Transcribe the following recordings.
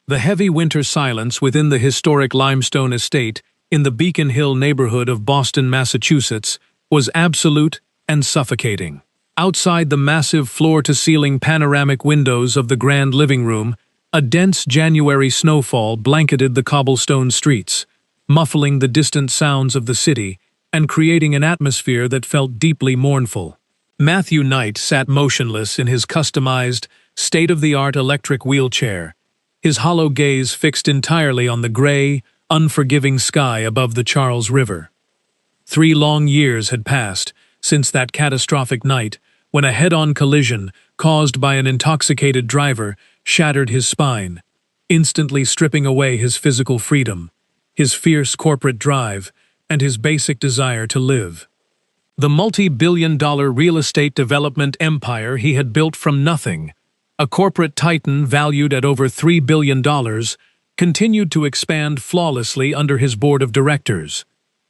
The heavy winter silence within the historic limestone estate in the Beacon Hill neighborhood of Boston, Massachusetts, was absolute and suffocating. Outside the massive floor-to-ceiling panoramic windows of the grand living room, a dense January snowfall blanketed the cobblestone streets, muffling the distant sounds of the city and creating an atmosphere that felt deeply mournful. Matthew Knight sat motionless in his customized, state-of-the-art electric wheelchair, his hollow gaze fixed entirely on the gray, unforgiving sky above the Charles River. 3 long years had passed since that catastrophic night when a head-on collision caused by an intoxicated driver shattered his spine, instantly stripping away his physical freedom, his fierce corporate drive, and his basic desire to live. The multi-billion-dollar real estate development empire he had built from nothing, a corporate titan valued at over $3 billion, continued to expand flawlessly under his board of directors.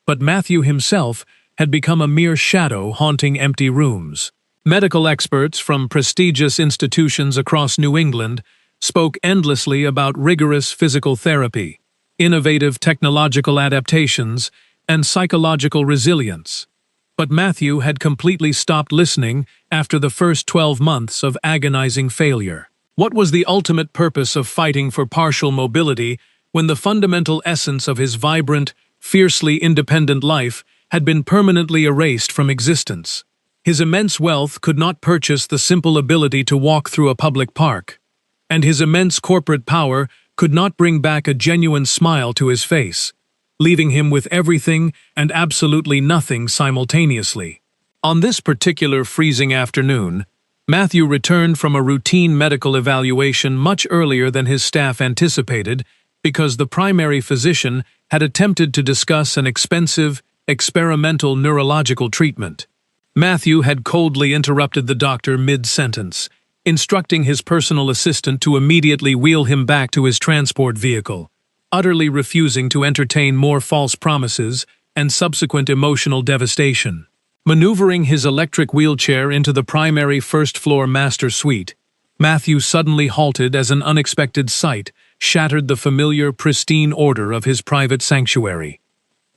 But Matthew himself had become a mere shadow haunting empty rooms. Medical experts from prestigious institutions across New England spoke endlessly about rigorous physical therapy, innovative technological adaptations, and psychological resilience. But Matthew had completely stopped listening after the first 12 months of agonizing failure. What was the ultimate purpose of fighting for partial mobility when the fundamental essence of his vibrant, fiercely independent life had been permanently erased from existence? His immense wealth could not purchase the simple ability to walk through a public park, and his immense corporate power could not bring back a genuine smile to his face, leaving him with everything and absolutely nothing simultaneously. On this particular freezing afternoon, Matthew returned from a routine medical evaluation much earlier than his staff anticipated because the primary physician had attempted to discuss an expensive, experimental neurological treatment. Matthew had coldly interrupted the doctor mid-sentence, instructing his personal assistant to immediately wheel him back to his transport vehicle, utterly refusing to entertain more false promises and subsequent emotional devastation. Maneuvering his electric wheelchair into the primary first-floor master suite, Matthew suddenly halted as an unexpected sight shattered the familiar, pristine order of his private sanctuary.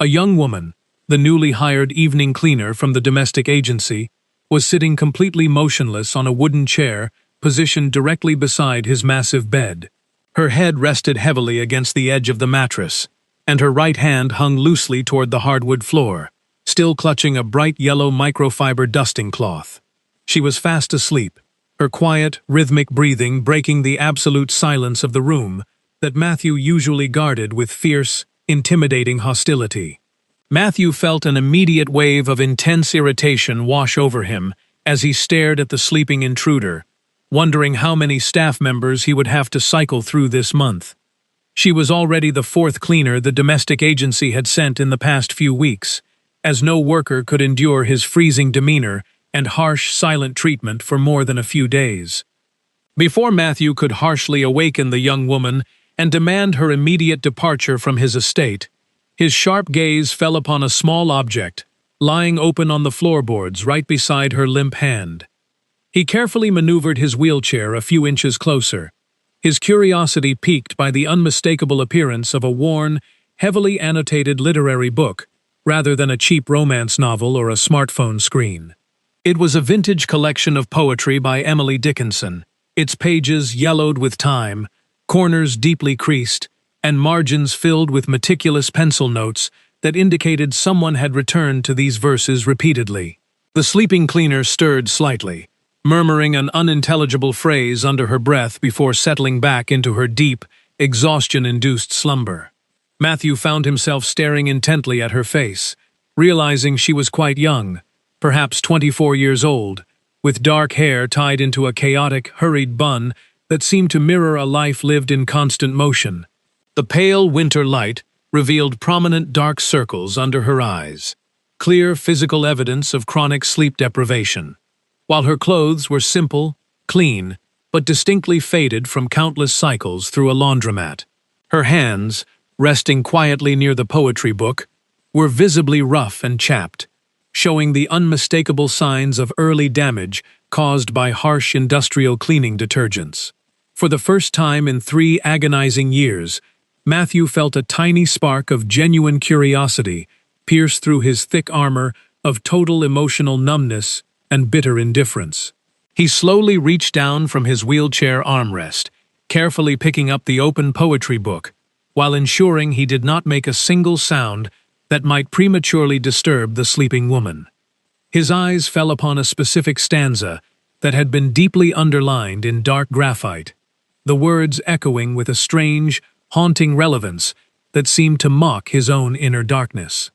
A young woman, the newly hired evening cleaner from the domestic agency, was sitting completely motionless on a wooden chair positioned directly beside his massive bed. Her head rested heavily against the edge of the mattress, and her right hand hung loosely toward the hardwood floor, still clutching a bright yellow microfiber dusting cloth. She was fast asleep, her quiet, rhythmic breathing breaking the absolute silence of the room that Matthew usually guarded with fierce, intimidating hostility. Matthew felt an immediate wave of intense irritation wash over him as he stared at the sleeping intruder, wondering how many staff members he would have to cycle through this month. She was already the 4th cleaner the domestic agency had sent in the past few weeks, as no worker could endure his freezing demeanor and harsh, silent treatment for more than a few days. Before Matthew could harshly awaken the young woman and demand her immediate departure from his estate, his sharp gaze fell upon a small object, lying open on the floorboards right beside her limp hand. He carefully maneuvered his wheelchair a few inches closer, his curiosity piqued by the unmistakable appearance of a worn, heavily annotated literary book, rather than a cheap romance novel or a smartphone screen. It was a vintage collection of poetry by Emily Dickinson, its pages yellowed with time, corners deeply creased, and margins filled with meticulous pencil notes that indicated someone had returned to these verses repeatedly. The sleeping cleaner stirred slightly, murmuring an unintelligible phrase under her breath before settling back into her deep, exhaustion-induced slumber. Matthew found himself staring intently at her face, realizing she was quite young, perhaps 24 years old, with dark hair tied into a chaotic, hurried bun that seemed to mirror a life lived in constant motion. The pale winter light revealed prominent dark circles under her eyes, clear physical evidence of chronic sleep deprivation, while her clothes were simple, clean, but distinctly faded from countless cycles through a laundromat. Her hands, resting quietly near the poetry book, were visibly rough and chapped, showing the unmistakable signs of early damage caused by harsh industrial cleaning detergents. For the first time in 3 agonizing years, Matthew felt a tiny spark of genuine curiosity pierce through his thick armor of total emotional numbness and bitter indifference. He slowly reached down from his wheelchair armrest, carefully picking up the open poetry book, while ensuring he did not make a single sound that might prematurely disturb the sleeping woman. His eyes fell upon a specific stanza that had been deeply underlined in dark graphite, the words echoing with a strange, haunting relevance that seemed to mock his own inner darkness.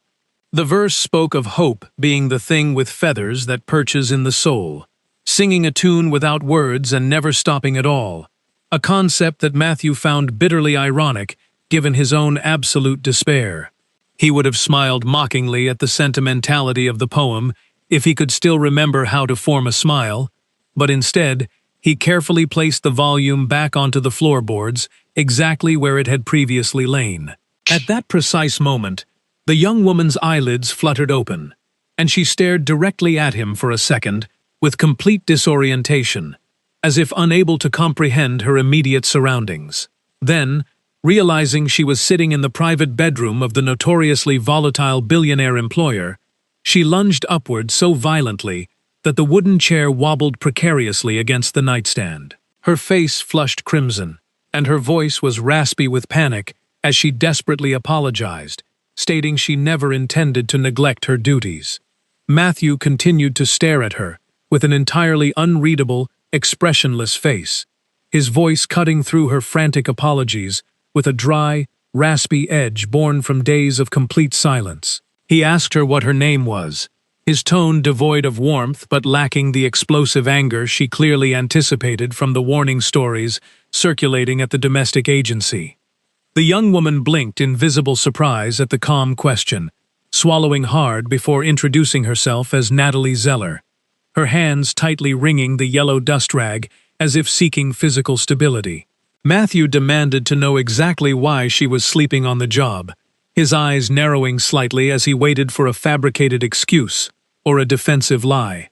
The verse spoke of hope being the thing with feathers that perches in the soul, singing a tune without words and never stopping at all, a concept that Matthew found bitterly ironic given his own absolute despair. He would have smiled mockingly at the sentimentality of the poem if he could still remember how to form a smile, but instead, he carefully placed the volume back onto the floorboards, exactly where it had previously lain. At that precise moment, the young woman's eyelids fluttered open, and she stared directly at him for a second, with complete disorientation, as if unable to comprehend her immediate surroundings. Then, realizing she was sitting in the private bedroom of the notoriously volatile billionaire employer, she lunged upward so violently that the wooden chair wobbled precariously against the nightstand. Her face flushed crimson, and her voice was raspy with panic as she desperately apologized, stating she never intended to neglect her duties. Matthew continued to stare at her, with an entirely unreadable, expressionless face, his voice cutting through her frantic apologies with a dry, raspy edge born from days of complete silence. He asked her what her name was, his tone devoid of warmth but lacking the explosive anger she clearly anticipated from the warning stories circulating at the domestic agency. The young woman blinked in visible surprise at the calm question, swallowing hard before introducing herself as Natalie Zeller, her hands tightly wringing the yellow dust rag as if seeking physical stability. Matthew demanded to know exactly why she was sleeping on the job, his eyes narrowing slightly as he waited for a fabricated excuse or a defensive lie.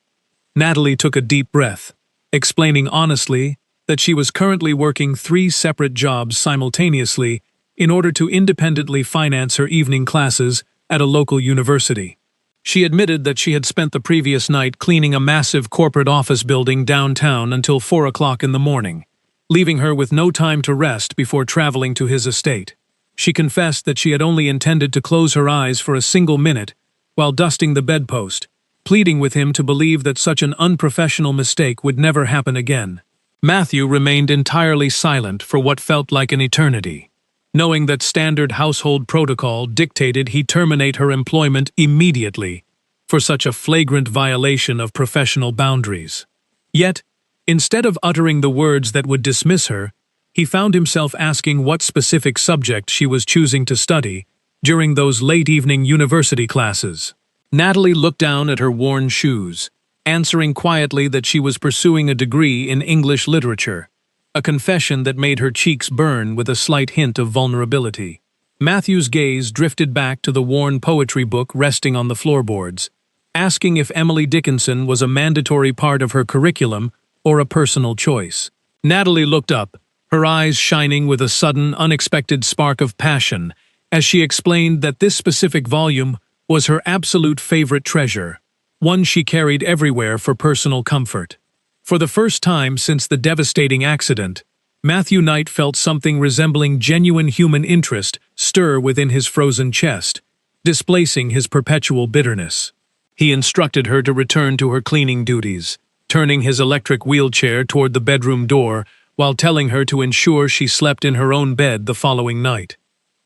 Natalie took a deep breath, explaining honestly that she was currently working 3 separate jobs simultaneously in order to independently finance her evening classes at a local university. She admitted that she had spent the previous night cleaning a massive corporate office building downtown until 4 o'clock in the morning, leaving her with no time to rest before traveling to his estate. She confessed that she had only intended to close her eyes for a single minute while dusting the bedpost, pleading with him to believe that such an unprofessional mistake would never happen again. Matthew remained entirely silent for what felt like an eternity, knowing that standard household protocol dictated he terminate her employment immediately for such a flagrant violation of professional boundaries. Yet, instead of uttering the words that would dismiss her, he found himself asking what specific subject she was choosing to study during those late-evening university classes. Natalie looked down at her worn shoes, answering quietly that she was pursuing a degree in English literature, a confession that made her cheeks burn with a slight hint of vulnerability. Matthew's gaze drifted back to the worn poetry book resting on the floorboards, asking if Emily Dickinson was a mandatory part of her curriculum or a personal choice. Natalie looked up, her eyes shining with a sudden, unexpected spark of passion, as she explained that this specific volume was her absolute favorite treasure, one she carried everywhere for personal comfort. For the first time since the devastating accident, Matthew Knight felt something resembling genuine human interest stir within his frozen chest, displacing his perpetual bitterness. He instructed her to return to her cleaning duties, turning his electric wheelchair toward the bedroom door while telling her to ensure she slept in her own bed the following night.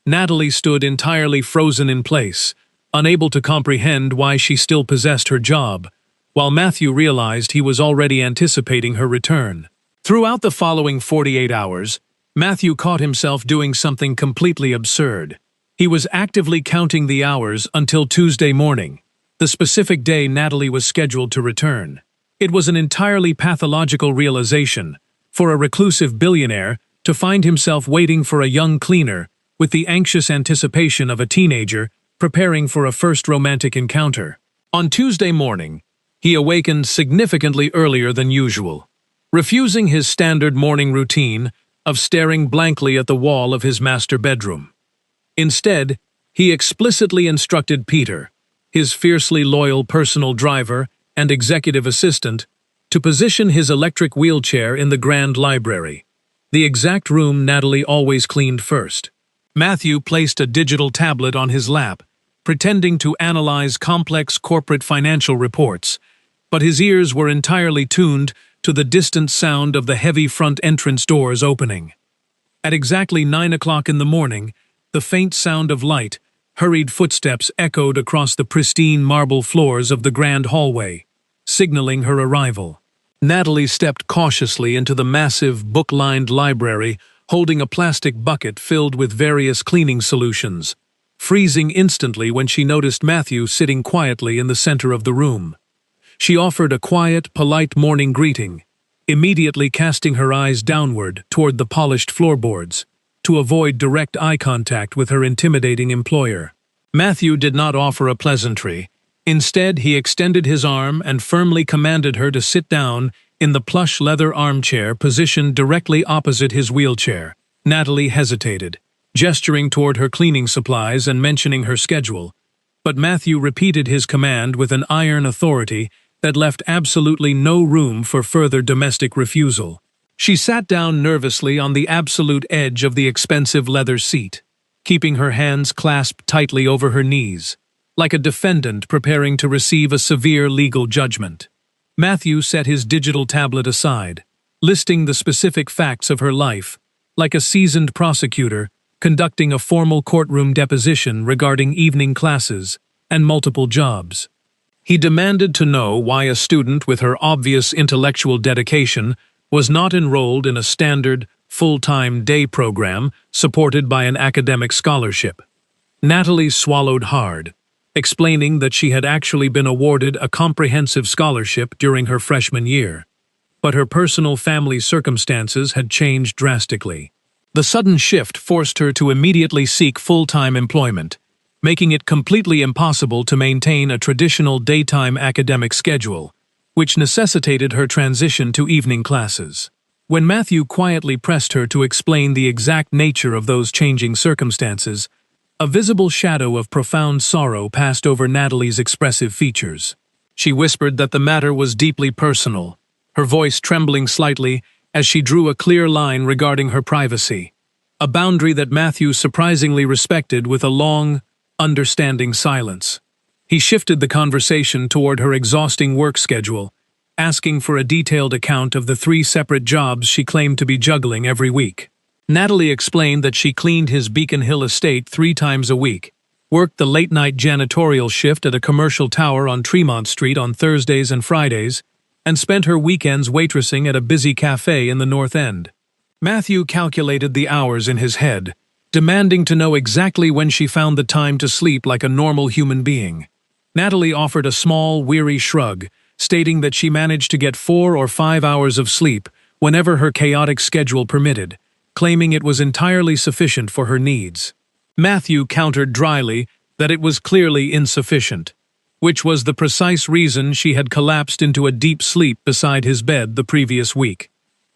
Natalie stood entirely frozen in place, unable to comprehend why she still possessed her job, while Matthew realized he was already anticipating her return. Throughout the following 48 hours, Matthew caught himself doing something completely absurd. He was actively counting the hours until Tuesday morning, the specific day Natalie was scheduled to return. It was an entirely pathological realization for a reclusive billionaire to find himself waiting for a young cleaner with the anxious anticipation of a teenager preparing for a first romantic encounter. On Tuesday morning, he awakened significantly earlier than usual. refusing his standard morning routine of staring blankly at the wall of his master bedroom. Instead, he explicitly instructed Peter, his fiercely loyal personal driver and executive assistant, to position his electric wheelchair in the grand library, the exact room Natalie always cleaned first. Matthew placed a digital tablet on his lap, pretending to analyze complex corporate financial reports, but his ears were entirely tuned to the distant sound of the heavy front entrance doors opening. At exactly 9 o'clock in the morning, the faint sound of light, hurried footsteps echoed across the pristine marble floors of the grand hallway, signaling her arrival. Natalie stepped cautiously into the massive, book-lined library, holding a plastic bucket filled with various cleaning solutions, freezing instantly when she noticed Matthew sitting quietly in the center of the room. She offered a quiet, polite morning greeting, immediately casting her eyes downward toward the polished floorboards, to avoid direct eye contact with her intimidating employer. Matthew did not offer a pleasantry. Instead, he extended his arm and firmly commanded her to sit down in the plush leather armchair positioned directly opposite his wheelchair. Natalie hesitated, gesturing toward her cleaning supplies and mentioning her schedule, but Matthew repeated his command with an iron authority that left absolutely no room for further domestic refusal. She sat down nervously on the absolute edge of the expensive leather seat, keeping her hands clasped tightly over her knees, like a defendant preparing to receive a severe legal judgment. Matthew set his digital tablet aside, listing the specific facts of her life, like a seasoned prosecutor conducting a formal courtroom deposition regarding evening classes and multiple jobs. He demanded to know why a student with her obvious intellectual dedication was not enrolled in a standard, full-time day program supported by an academic scholarship. Natalie swallowed hard, explaining that she had actually been awarded a comprehensive scholarship during her freshman year, but her personal family circumstances had changed drastically. The sudden shift forced her to immediately seek full-time employment, making it completely impossible to maintain a traditional daytime academic schedule, which necessitated her transition to evening classes. When Matthew quietly pressed her to explain the exact nature of those changing circumstances, a visible shadow of profound sorrow passed over Natalie's expressive features. She whispered that the matter was deeply personal, her voice trembling slightly as she drew a clear line regarding her privacy, a boundary that Matthew surprisingly respected with a long, understanding silence. He shifted the conversation toward her exhausting work schedule, asking for a detailed account of the 3 separate jobs she claimed to be juggling every week. Natalie explained that she cleaned his Beacon Hill estate 3 times a week, worked the late-night janitorial shift at a commercial tower on Tremont Street on Thursdays and Fridays, and spent her weekends waitressing at a busy cafe in the North End. Matthew calculated the hours in his head, demanding to know exactly when she found the time to sleep like a normal human being. Natalie offered a small, weary shrug, stating that she managed to get 4 or 5 hours of sleep whenever her chaotic schedule permitted, claiming it was entirely sufficient for her needs. Matthew countered dryly that it was clearly insufficient, which was the precise reason she had collapsed into a deep sleep beside his bed the previous week.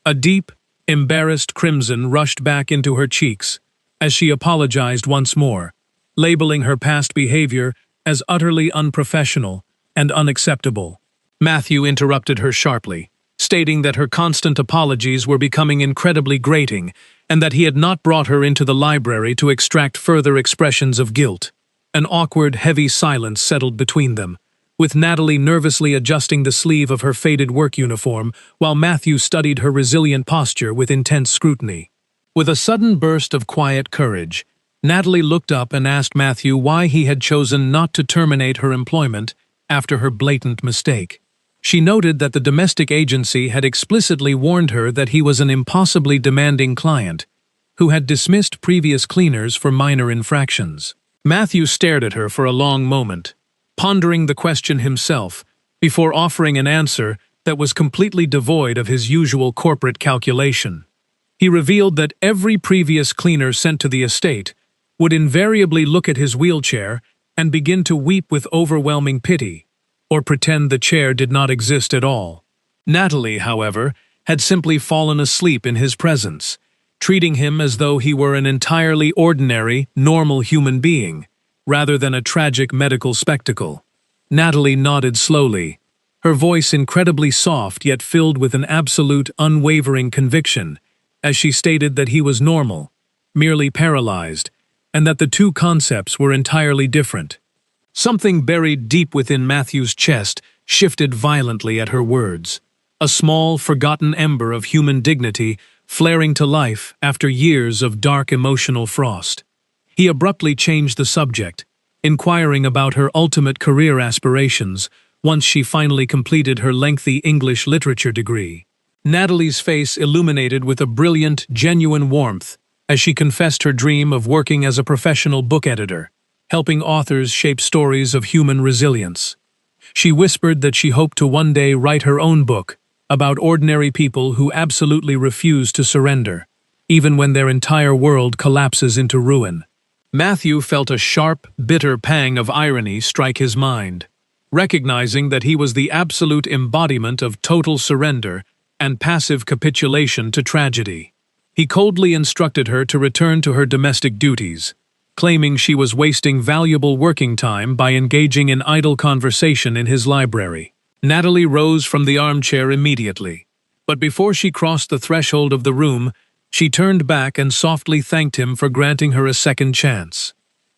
A deep, embarrassed crimson rushed back into her cheeks as she apologized once more, labeling her past behavior as utterly unprofessional and unacceptable. Matthew interrupted her sharply, stating that her constant apologies were becoming incredibly grating and that he had not brought her into the library to extract further expressions of guilt. An awkward, heavy silence settled between them, with Natalie nervously adjusting the sleeve of her faded work uniform while Matthew studied her resilient posture with intense scrutiny. With a sudden burst of quiet courage, Natalie looked up and asked Matthew why he had chosen not to terminate her employment after her blatant mistake. She noted that the domestic agency had explicitly warned her that he was an impossibly demanding client who had dismissed previous cleaners for minor infractions. Matthew stared at her for a long moment, pondering the question himself, before offering an answer that was completely devoid of his usual corporate calculation. He revealed that every previous cleaner sent to the estate would invariably look at his wheelchair and begin to weep with overwhelming pity, or pretend the chair did not exist at all. Natalie, however, had simply fallen asleep in his presence, treating him as though he were an entirely ordinary, normal human being, rather than a tragic medical spectacle. Natalie nodded slowly, her voice incredibly soft yet filled with an absolute, unwavering conviction, as she stated that he was normal, merely paralyzed, and that the two concepts were entirely different. Something buried deep within Matthew's chest shifted violently at her words, a small, forgotten ember of human dignity flaring to life after years of dark emotional frost. He abruptly changed the subject, inquiring about her ultimate career aspirations once she finally completed her lengthy English literature degree. Natalie's face illuminated with a brilliant, genuine warmth as she confessed her dream of working as a professional book editor, helping authors shape stories of human resilience. She whispered that she hoped to one day write her own book about ordinary people who absolutely refuse to surrender, even when their entire world collapses into ruin. Matthew felt a sharp, bitter pang of irony strike his mind, recognizing that he was the absolute embodiment of total surrender and passive capitulation to tragedy. He coldly instructed her to return to her domestic duties, claiming she was wasting valuable working time by engaging in idle conversation in his library. Natalie rose from the armchair immediately, but before she crossed the threshold of the room, she turned back and softly thanked him for granting her a second chance.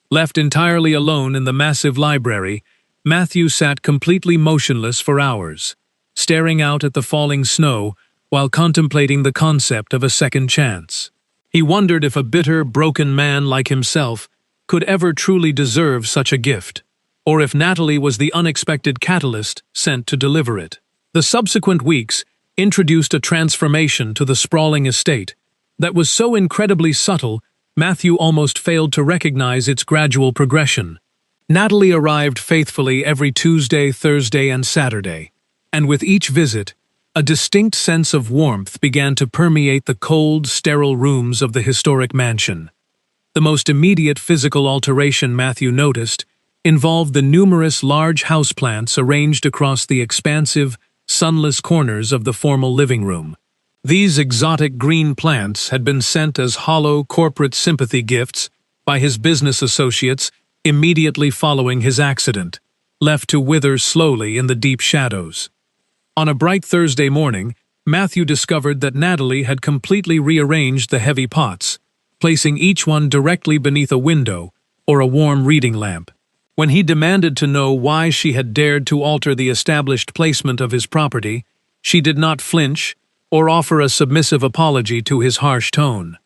Left entirely alone in the massive library, Matthew sat completely motionless for hours, staring out at the falling snow while contemplating the concept of a second chance. He wondered if a bitter, broken man like himself could ever truly deserve such a gift, or if Natalie was the unexpected catalyst sent to deliver it. The subsequent weeks introduced a transformation to the sprawling estate that was so incredibly subtle, Matthew almost failed to recognize its gradual progression. Natalie arrived faithfully every Tuesday, Thursday, and Saturday, and with each visit, a distinct sense of warmth began to permeate the cold, sterile rooms of the historic mansion. The most immediate physical alteration Matthew noticed involved the numerous large houseplants arranged across the expansive, sunless corners of the formal living room. These exotic green plants had been sent as hollow corporate sympathy gifts by his business associates immediately following his accident, left to wither slowly in the deep shadows. On a bright Thursday morning, Matthew discovered that Natalie had completely rearranged the heavy pots, placing each one directly beneath a window or a warm reading lamp. When he demanded to know why she had dared to alter the established placement of his property, she did not flinch or offer a submissive apology to his harsh tone.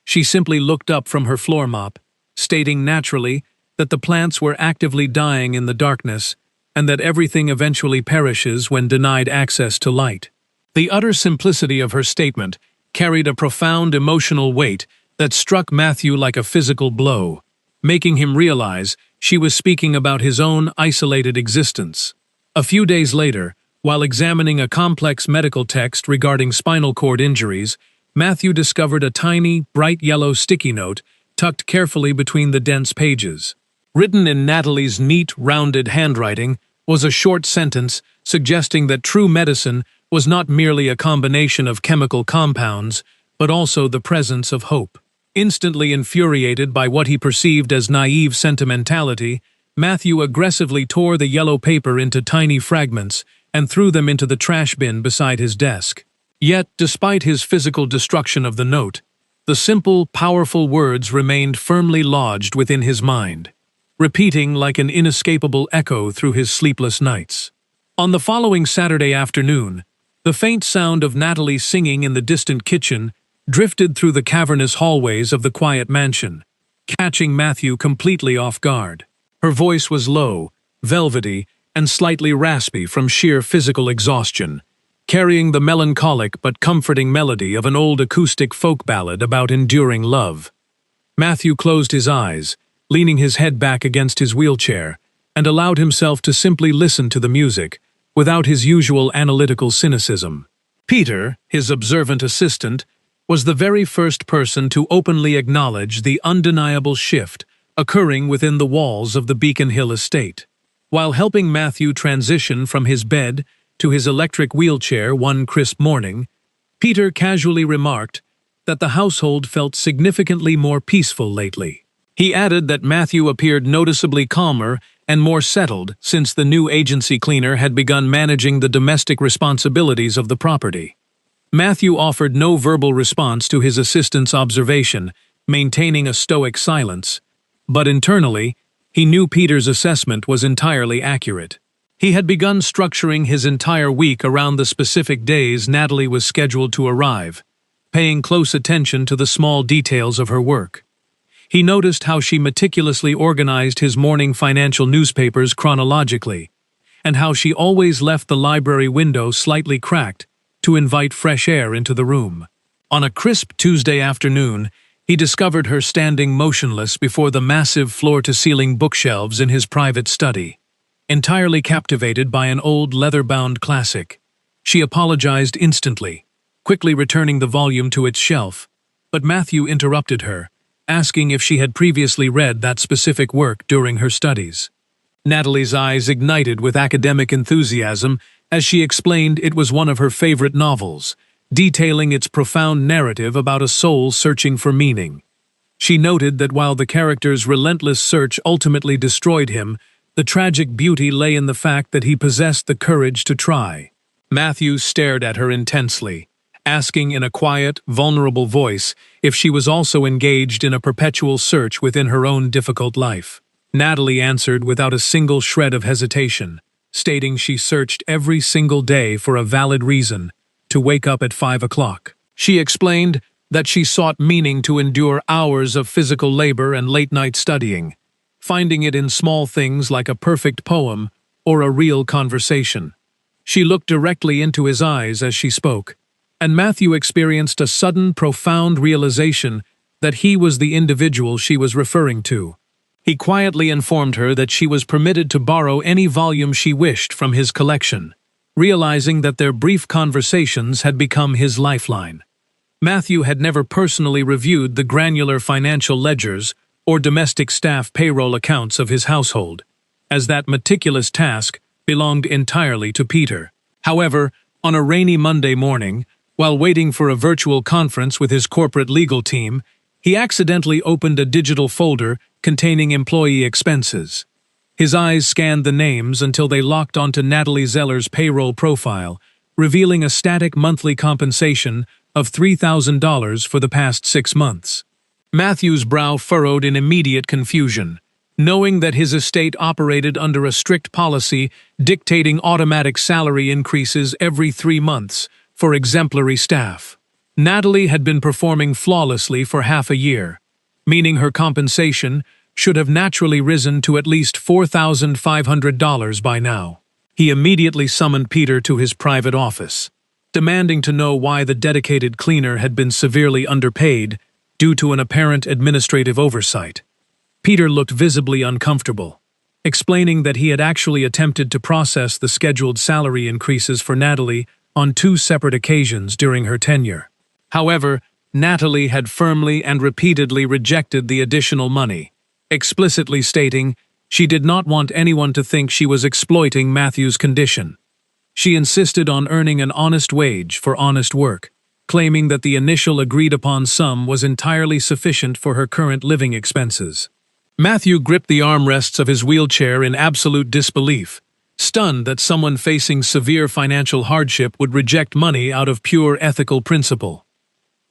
She simply looked up from her floor mop, stating naturally that the plants were actively dying in the darkness and that everything eventually perishes when denied access to light. The utter simplicity of her statement carried a profound emotional weight that struck Matthew like a physical blow, making him realize she was speaking about his own isolated existence. A few days later, while examining a complex medical text regarding spinal cord injuries, Matthew discovered a tiny, bright yellow sticky note tucked carefully between the dense pages. Written in Natalie's neat, rounded handwriting was a short sentence suggesting that true medicine was not merely a combination of chemical compounds, but also the presence of hope. Instantly infuriated by what he perceived as naive sentimentality, Matthew aggressively tore the yellow paper into tiny fragments and threw them into the trash bin beside his desk. Yet, despite his physical destruction of the note, the simple, powerful words remained firmly lodged within his mind, repeating like an inescapable echo through his sleepless nights. On the following Saturday afternoon, the faint sound of Natalie singing in the distant kitchen drifted through the cavernous hallways of the quiet mansion, catching Matthew completely off guard. Her voice was low, velvety, and slightly raspy from sheer physical exhaustion, carrying the melancholic but comforting melody of an old acoustic folk ballad about enduring love. Matthew closed his eyes, leaning his head back against his wheelchair, and allowed himself to simply listen to the music, without his usual analytical cynicism. Peter, his observant assistant, was the very first person to openly acknowledge the undeniable shift occurring within the walls of the Beacon Hill estate. While helping Matthew transition from his bed to his electric wheelchair one crisp morning, Peter casually remarked that the household felt significantly more peaceful lately. He added that Matthew appeared noticeably calmer and more settled since the new agency cleaner had begun managing the domestic responsibilities of the property. Matthew offered no verbal response to his assistant's observation, maintaining a stoic silence, but internally, he knew Peter's assessment was entirely accurate. He had begun structuring his entire week around the specific days Natalie was scheduled to arrive, paying close attention to the small details of her work. He noticed how she meticulously organized his morning financial newspapers chronologically, and how she always left the library window slightly cracked to invite fresh air into the room. On a crisp Tuesday afternoon, he discovered her standing motionless before the massive floor-to-ceiling bookshelves in his private study. Entirely captivated by an old leather-bound classic, she apologized instantly, quickly returning the volume to its shelf, but Matthew interrupted her, asking if she had previously read that specific work during her studies. Natalie's eyes ignited with academic enthusiasm as she explained it was one of her favorite novels, detailing its profound narrative about a soul searching for meaning. She noted that while the character's relentless search ultimately destroyed him, the tragic beauty lay in the fact that he possessed the courage to try. Matthew stared at her intensely, asking in a quiet, vulnerable voice if she was also engaged in a perpetual search within her own difficult life. Natalie answered without a single shred of hesitation, stating she searched every single day for a valid reason to wake up at 5 o'clock. She explained that she sought meaning to endure hours of physical labor and late-night studying, finding it in small things like a perfect poem or a real conversation. She looked directly into his eyes as she spoke, and Matthew experienced a sudden, profound realization that he was the individual she was referring to. He quietly informed her that she was permitted to borrow any volume she wished from his collection, realizing that their brief conversations had become his lifeline. Matthew had never personally reviewed the granular financial ledgers or domestic staff payroll accounts of his household, as that meticulous task belonged entirely to Peter. However, on a rainy Monday morning, while waiting for a virtual conference with his corporate legal team, he accidentally opened a digital folder containing employee expenses. His eyes scanned the names until they locked onto Natalie Zeller's payroll profile, revealing a static monthly compensation of $3,000 for the past 6 months. Matthew's brow furrowed in immediate confusion, knowing that his estate operated under a strict policy dictating automatic salary increases every 3 months for exemplary staff. Natalie had been performing flawlessly for half a year, meaning her compensation should have naturally risen to at least $4,500 by now. He immediately summoned Peter to his private office, demanding to know why the dedicated cleaner had been severely underpaid due to an apparent administrative oversight. Peter looked visibly uncomfortable, explaining that he had actually attempted to process the scheduled salary increases for Natalie on 2 separate occasions during her tenure. However, Natalie had firmly and repeatedly rejected the additional money, explicitly stating she did not want anyone to think she was exploiting Matthew's condition. She insisted on earning an honest wage for honest work, claiming that the initial agreed-upon sum was entirely sufficient for her current living expenses. Matthew gripped the armrests of his wheelchair in absolute disbelief, stunned that someone facing severe financial hardship would reject money out of pure ethical principle.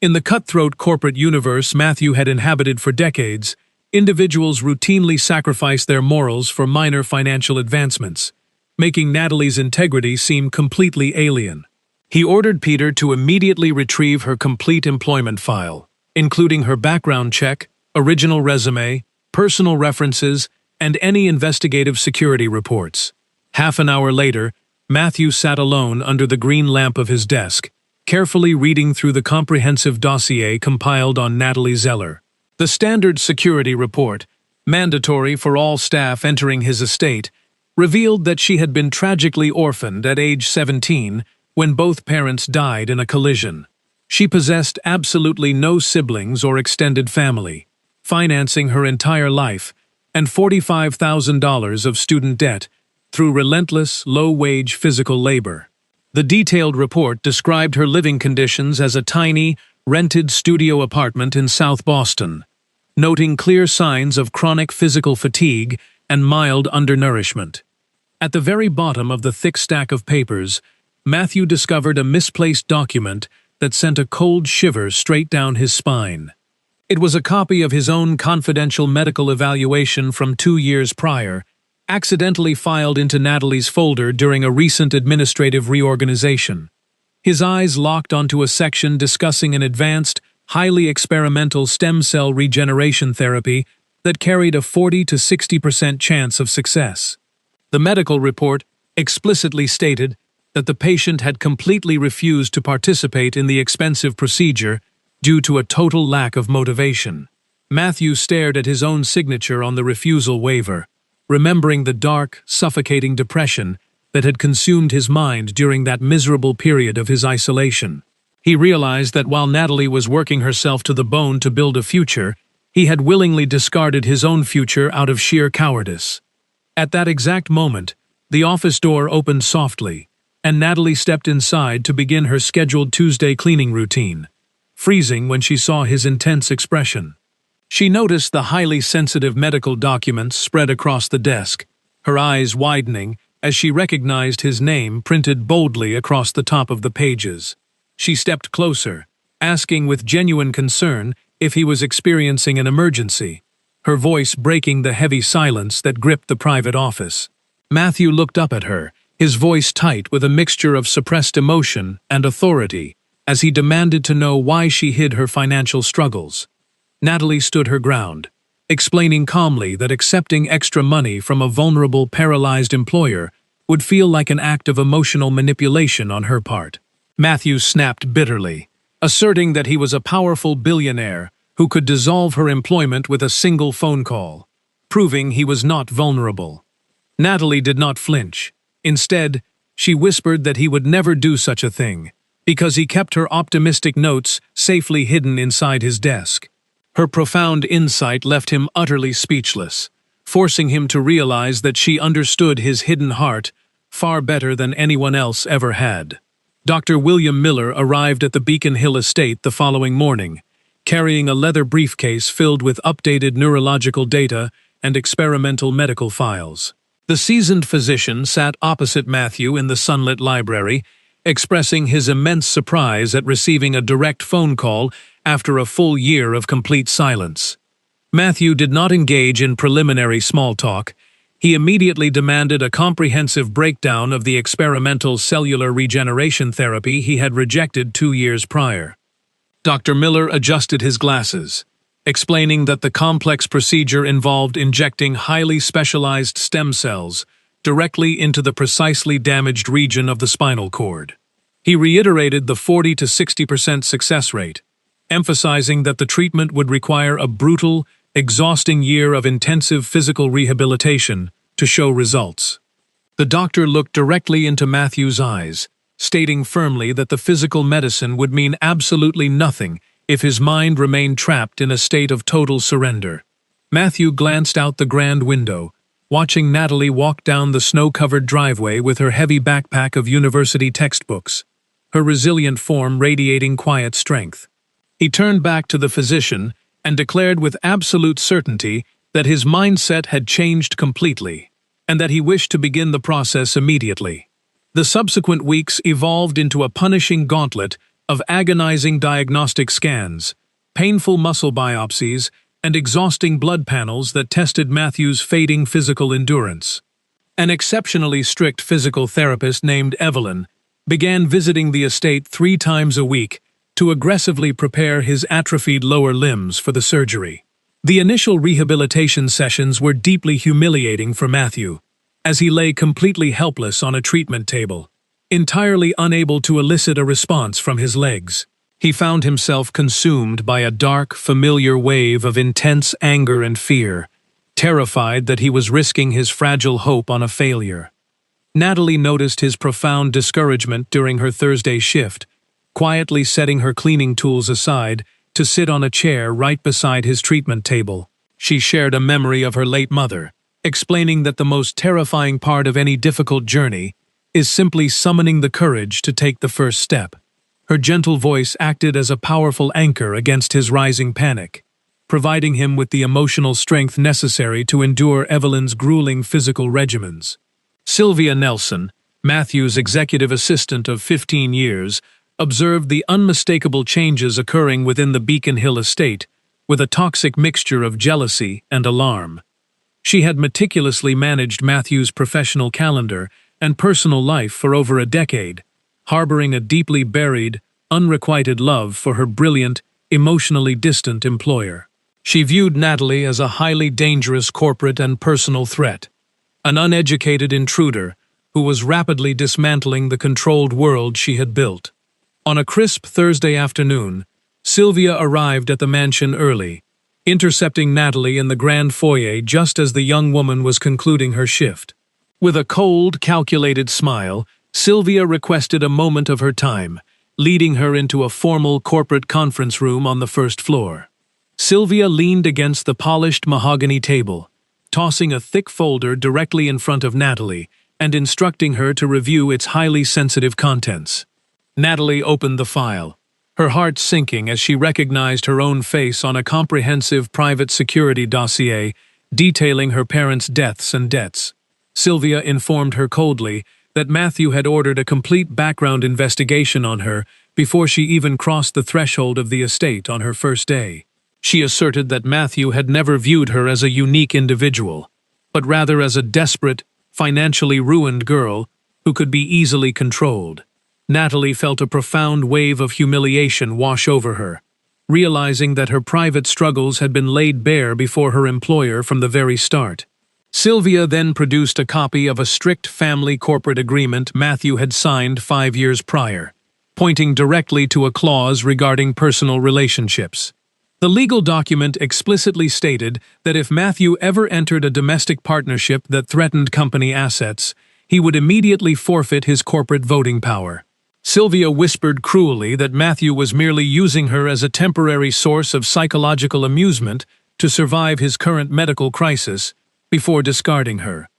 In the cutthroat corporate universe Matthew had inhabited for decades, individuals routinely sacrificed their morals for minor financial advancements, making Natalie's integrity seem completely alien. He ordered Peter to immediately retrieve her complete employment file, including her background check, original resume, personal references, and any investigative security reports. Half an hour later, Matthew sat alone under the green lamp of his desk, carefully reading through the comprehensive dossier compiled on Natalie Zeller. The standard security report, mandatory for all staff entering his estate, revealed that she had been tragically orphaned at age 17 when both parents died in a collision. She possessed absolutely no siblings or extended family, financing her entire life, and $45,000 of student debt through relentless, low-wage physical labor. The detailed report described her living conditions as a tiny, rented studio apartment in South Boston, noting clear signs of chronic physical fatigue and mild undernourishment. At the very bottom of the thick stack of papers, Matthew discovered a misplaced document that sent a cold shiver straight down his spine. It was a copy of his own confidential medical evaluation from 2 years prior, accidentally filed into Natalie's folder during a recent administrative reorganization. His eyes locked onto a section discussing an advanced, highly experimental stem cell regeneration therapy that carried a 40 to 60% chance of success. The medical report explicitly stated that the patient had completely refused to participate in the expensive procedure due to a total lack of motivation. Matthew stared at his own signature on the refusal waiver, remembering the dark, suffocating depression that had consumed his mind during that miserable period of his isolation. He realized that while Natalie was working herself to the bone to build a future, he had willingly discarded his own future out of sheer cowardice. At that exact moment, the office door opened softly, and Natalie stepped inside to begin her scheduled Tuesday cleaning routine, freezing when she saw his intense expression. She noticed the highly sensitive medical documents spread across the desk, her eyes widening as she recognized his name printed boldly across the top of the pages. She stepped closer, asking with genuine concern if he was experiencing an emergency, her voice breaking the heavy silence that gripped the private office. Matthew looked up at her, his voice tight with a mixture of suppressed emotion and authority, as he demanded to know why she hid her financial struggles. Natalie stood her ground, explaining calmly that accepting extra money from a vulnerable, paralyzed employer would feel like an act of emotional manipulation on her part. Matthew snapped bitterly, asserting that he was a powerful billionaire who could dissolve her employment with a single phone call, proving he was not vulnerable. Natalie did not flinch. Instead, she whispered that he would never do such a thing, because he kept her optimistic notes safely hidden inside his desk. Her profound insight left him utterly speechless, forcing him to realize that she understood his hidden heart far better than anyone else ever had. Dr. William Miller arrived at the Beacon Hill estate the following morning, carrying a leather briefcase filled with updated neurological data and experimental medical files. The seasoned physician sat opposite Matthew in the sunlit library, expressing his immense surprise at receiving a direct phone call after a full year of complete silence. Matthew did not engage in preliminary small talk. He immediately demanded a comprehensive breakdown of the experimental cellular regeneration therapy he had rejected 2 years prior. Dr. Miller adjusted his glasses, explaining that the complex procedure involved injecting highly specialized stem cells directly into the precisely damaged region of the spinal cord. He reiterated the 40 to 60% success rate, emphasizing that the treatment would require a brutal, exhausting year of intensive physical rehabilitation to show results. The doctor looked directly into Matthew's eyes, stating firmly that the physical medicine would mean absolutely nothing if his mind remained trapped in a state of total surrender. Matthew glanced out the grand window, watching Natalie walk down the snow-covered driveway with her heavy backpack of university textbooks, her resilient form radiating quiet strength. He turned back to the physician and declared with absolute certainty that his mindset had changed completely, and that he wished to begin the process immediately. The subsequent weeks evolved into a punishing gauntlet of agonizing diagnostic scans, painful muscle biopsies, and exhausting blood panels that tested Matthew's fading physical endurance. An exceptionally strict physical therapist named Evelyn began visiting the estate 3 times a week to aggressively prepare his atrophied lower limbs for the surgery. The initial rehabilitation sessions were deeply humiliating for Matthew, as he lay completely helpless on a treatment table, entirely unable to elicit a response from his legs. He found himself consumed by a dark, familiar wave of intense anger and fear, terrified that he was risking his fragile hope on a failure. Natalie noticed his profound discouragement during her Thursday shift, quietly setting her cleaning tools aside to sit on a chair right beside his treatment table. She shared a memory of her late mother, explaining that the most terrifying part of any difficult journey is simply summoning the courage to take the first step. Her gentle voice acted as a powerful anchor against his rising panic, providing him with the emotional strength necessary to endure Evelyn's grueling physical regimens. Sylvia Nelson, Matthew's executive assistant of 15 years, observed the unmistakable changes occurring within the Beacon Hill estate, with a toxic mixture of jealousy and alarm. She had meticulously managed Matthew's professional calendar and personal life for over a decade, harboring a deeply buried, unrequited love for her brilliant, emotionally distant employer. She viewed Natalie as a highly dangerous corporate and personal threat, an uneducated intruder who was rapidly dismantling the controlled world she had built. On a crisp Thursday afternoon, Sylvia arrived at the mansion early, intercepting Natalie in the grand foyer just as the young woman was concluding her shift. With a cold, calculated smile, Sylvia requested a moment of her time, leading her into a formal corporate conference room on the first floor. Sylvia leaned against the polished mahogany table, tossing a thick folder directly in front of Natalie and instructing her to review its highly sensitive contents. Natalie opened the file, her heart sinking as she recognized her own face on a comprehensive private security dossier detailing her parents' deaths and debts. Sylvia informed her coldly that Matthew had ordered a complete background investigation on her before she even crossed the threshold of the estate on her first day. She asserted that Matthew had never viewed her as a unique individual, but rather as a desperate, financially ruined girl who could be easily controlled. Natalie felt a profound wave of humiliation wash over her, realizing that her private struggles had been laid bare before her employer from the very start. Sylvia then produced a copy of a strict family corporate agreement Matthew had signed 5 years prior, pointing directly to a clause regarding personal relationships. The legal document explicitly stated that if Matthew ever entered a domestic partnership that threatened company assets, he would immediately forfeit his corporate voting power. Sylvia whispered cruelly that Matthew was merely using her as a temporary source of psychological amusement to survive his current medical crisis before discarding her.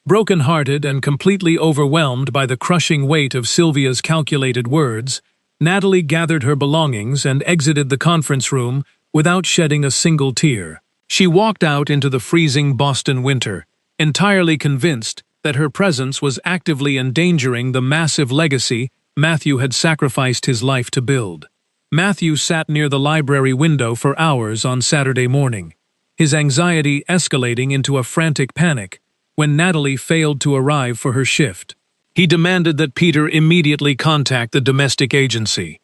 Broken-hearted and completely overwhelmed by the crushing weight of Sylvia's calculated words, Natalie gathered her belongings and exited the conference room without shedding a single tear. She walked out into the freezing Boston winter, entirely convinced that her presence was actively endangering the massive legacy Matthew had sacrificed his life to build. Matthew sat near the library window for hours on Saturday morning, his anxiety escalating into a frantic panic when Natalie failed to arrive for her shift. He demanded that Peter immediately contact the domestic agency,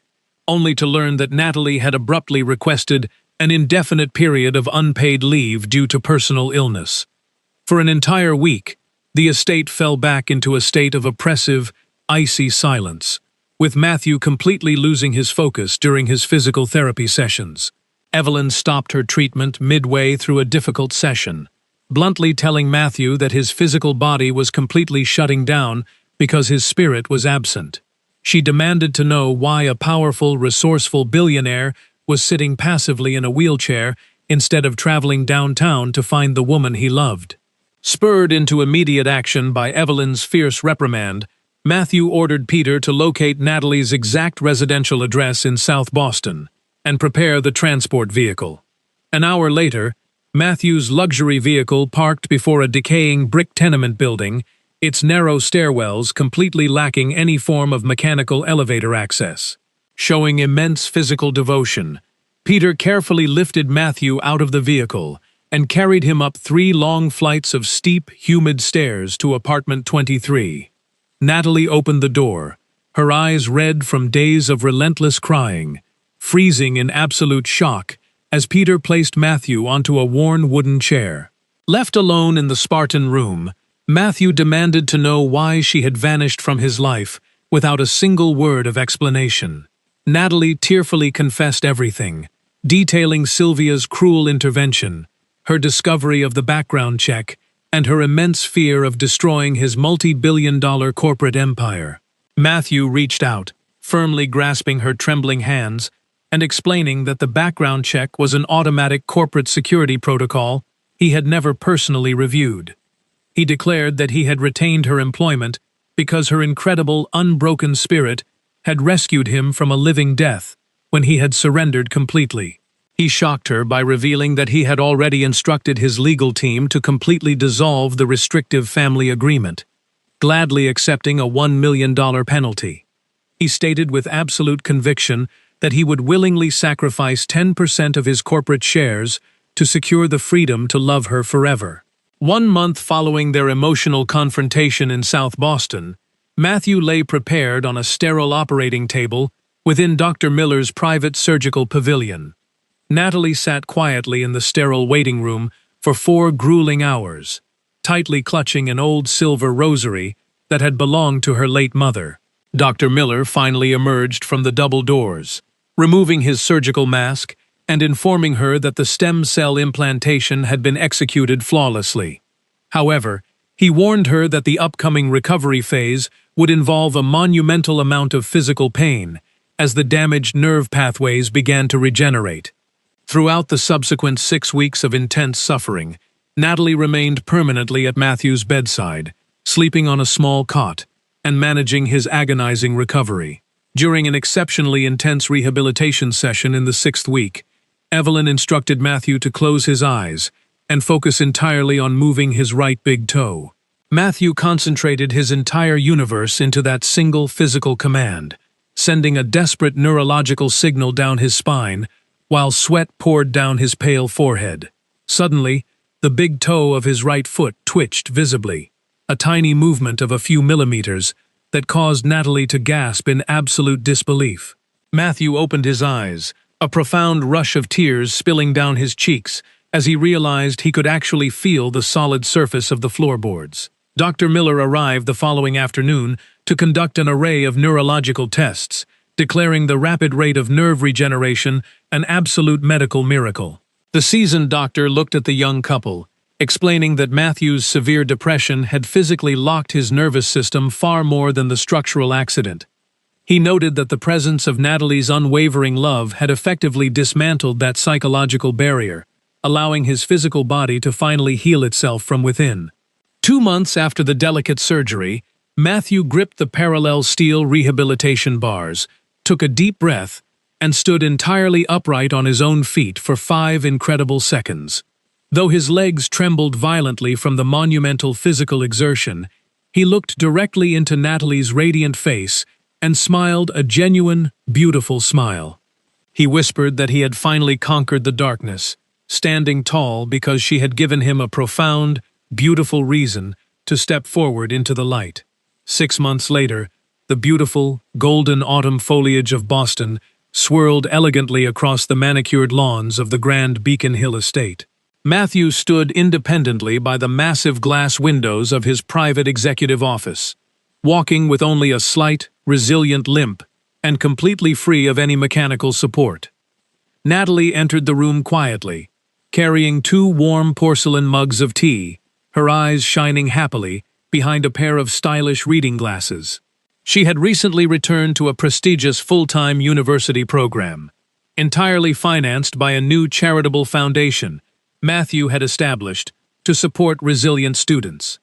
only to learn that Natalie had abruptly requested an indefinite period of unpaid leave due to personal illness. For an entire week, the estate fell back into a state of oppressive, icy silence, with Matthew completely losing his focus during his physical therapy sessions. Evelyn stopped her treatment midway through a difficult session, bluntly telling Matthew that his physical body was completely shutting down because his spirit was absent. She demanded to know why a powerful, resourceful billionaire was sitting passively in a wheelchair instead of traveling downtown to find the woman he loved. Spurred into immediate action by Evelyn's fierce reprimand, Matthew ordered Peter to locate Natalie's exact residential address in South Boston and prepare the transport vehicle. An hour later, Matthew's luxury vehicle parked before a decaying brick tenement building, its narrow stairwells completely lacking any form of mechanical elevator access. Showing immense physical devotion, Peter carefully lifted Matthew out of the vehicle and carried him up 3 long flights of steep, humid stairs to apartment 23. Natalie opened the door, her eyes red from days of relentless crying, freezing in absolute shock as Peter placed Matthew onto a worn wooden chair. Left alone in the Spartan room, Matthew demanded to know why she had vanished from his life without a single word of explanation. Natalie tearfully confessed everything, detailing Sylvia's cruel intervention, her discovery of the background check, and her immense fear of destroying his multi-billion-dollar corporate empire. Matthew reached out, firmly grasping her trembling hands, and explaining that the background check was an automatic corporate security protocol he had never personally reviewed. He declared that he had retained her employment because her incredible, unbroken spirit had rescued him from a living death when he had surrendered completely. He shocked her by revealing that he had already instructed his legal team to completely dissolve the restrictive family agreement, gladly accepting a $1 million penalty. He stated with absolute conviction that he would willingly sacrifice 10% of his corporate shares to secure the freedom to love her forever. 1 month following their emotional confrontation in South Boston, Matthew lay prepared on a sterile operating table within Dr. Miller's private surgical pavilion. Natalie sat quietly in the sterile waiting room for 4 grueling hours, tightly clutching an old silver rosary that had belonged to her late mother. Dr. Miller finally emerged from the double doors, removing his surgical mask and informing her that the stem cell implantation had been executed flawlessly. However, he warned her that the upcoming recovery phase would involve a monumental amount of physical pain as the damaged nerve pathways began to regenerate. Throughout the subsequent 6 weeks of intense suffering, Natalie remained permanently at Matthew's bedside, sleeping on a small cot and managing his agonizing recovery. During an exceptionally intense rehabilitation session in the 6th week, Evelyn instructed Matthew to close his eyes and focus entirely on moving his right big toe. Matthew concentrated his entire universe into that single physical command, sending a desperate neurological signal down his spine while sweat poured down his pale forehead. Suddenly, the big toe of his right foot twitched visibly, a tiny movement of a few millimeters that caused Natalie to gasp in absolute disbelief. Matthew opened his eyes, a profound rush of tears spilling down his cheeks as he realized he could actually feel the solid surface of the floorboards. Dr. Miller arrived the following afternoon to conduct an array of neurological tests, declaring the rapid rate of nerve regeneration an absolute medical miracle. The seasoned doctor looked at the young couple, explaining that Matthew's severe depression had physically locked his nervous system far more than the structural accident. He noted that the presence of Natalie's unwavering love had effectively dismantled that psychological barrier, allowing his physical body to finally heal itself from within. 2 months after the delicate surgery, Matthew gripped the parallel steel rehabilitation bars, took a deep breath, and stood entirely upright on his own feet for 5 incredible seconds. Though his legs trembled violently from the monumental physical exertion, he looked directly into Natalie's radiant face and smiled a genuine, beautiful smile. He whispered that he had finally conquered the darkness, standing tall because she had given him a profound, beautiful reason to step forward into the light. 6 months later, the beautiful, golden autumn foliage of Boston swirled elegantly across the manicured lawns of the grand Beacon Hill estate. Matthew stood independently by the massive glass windows of his private executive office, walking with only a slight, resilient limp and completely free of any mechanical support. Natalie entered the room quietly, carrying 2 warm porcelain mugs of tea, her eyes shining happily behind a pair of stylish reading glasses. She had recently returned to a prestigious full-time university program, entirely financed by a new charitable foundation Matthew had established to support resilient students.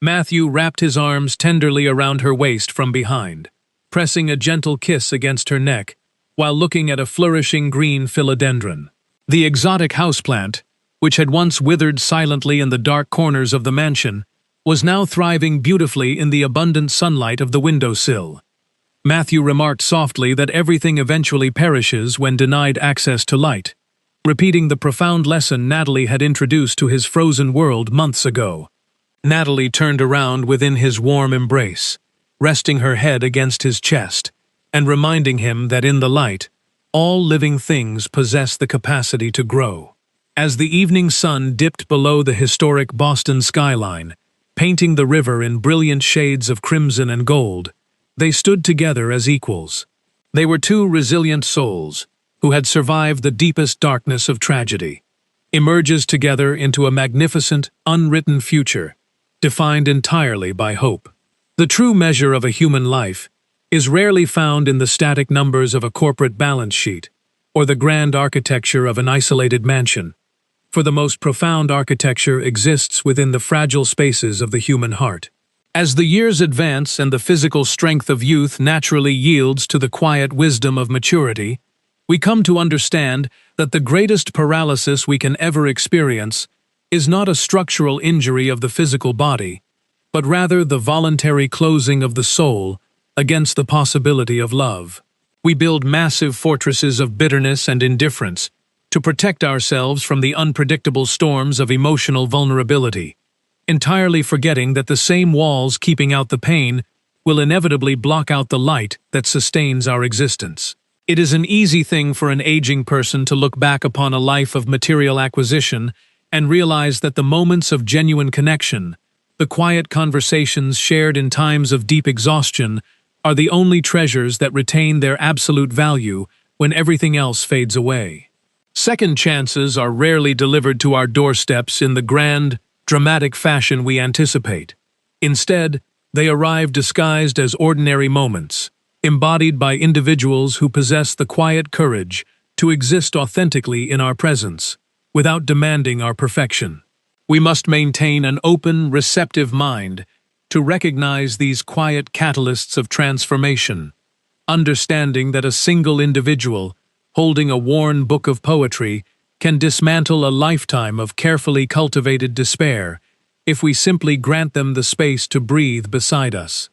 Matthew wrapped his arms tenderly around her waist from behind, pressing a gentle kiss against her neck while looking at a flourishing green philodendron. The exotic houseplant, which had once withered silently in the dark corners of the mansion, was now thriving beautifully in the abundant sunlight of the windowsill. Matthew remarked softly that everything eventually perishes when denied access to light, repeating the profound lesson Natalie had introduced to his frozen world months ago. Natalie turned around within his warm embrace, resting her head against his chest, and reminding him that in the light, all living things possess the capacity to grow. As the evening sun dipped below the historic Boston skyline, painting the river in brilliant shades of crimson and gold, they stood together as equals. They were 2 resilient souls who had survived the deepest darkness of tragedy, emerges together into a magnificent, unwritten future, defined entirely by hope. The true measure of a human life is rarely found in the static numbers of a corporate balance sheet or the grand architecture of an isolated mansion, for the most profound architecture exists within the fragile spaces of the human heart. As the years advance and the physical strength of youth naturally yields to the quiet wisdom of maturity, we come to understand that the greatest paralysis we can ever experience is not a structural injury of the physical body, but rather the voluntary closing of the soul against the possibility of love. We build massive fortresses of bitterness and indifference to protect ourselves from the unpredictable storms of emotional vulnerability, entirely forgetting that the same walls keeping out the pain will inevitably block out the light that sustains our existence. It is an easy thing for an aging person to look back upon a life of material acquisition and realize that the moments of genuine connection, the quiet conversations shared in times of deep exhaustion, are the only treasures that retain their absolute value when everything else fades away. Second chances are rarely delivered to our doorsteps in the grand, dramatic fashion we anticipate. Instead, they arrive disguised as ordinary moments, embodied by individuals who possess the quiet courage to exist authentically in our presence, without demanding our perfection. We must maintain an open, receptive mind to recognize these quiet catalysts of transformation, understanding that a single individual, holding a worn book of poetry, can dismantle a lifetime of carefully cultivated despair if we simply grant them the space to breathe beside us.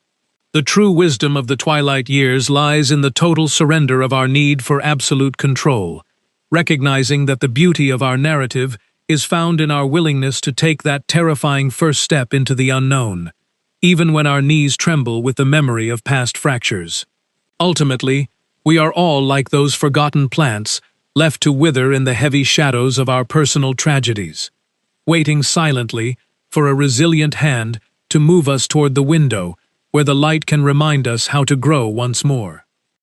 The true wisdom of the twilight years lies in the total surrender of our need for absolute control, recognizing that the beauty of our narrative is found in our willingness to take that terrifying first step into the unknown, even when our knees tremble with the memory of past fractures. Ultimately, we are all like those forgotten plants left to wither in the heavy shadows of our personal tragedies, waiting silently for a resilient hand to move us toward the window where the light can remind us how to grow once more.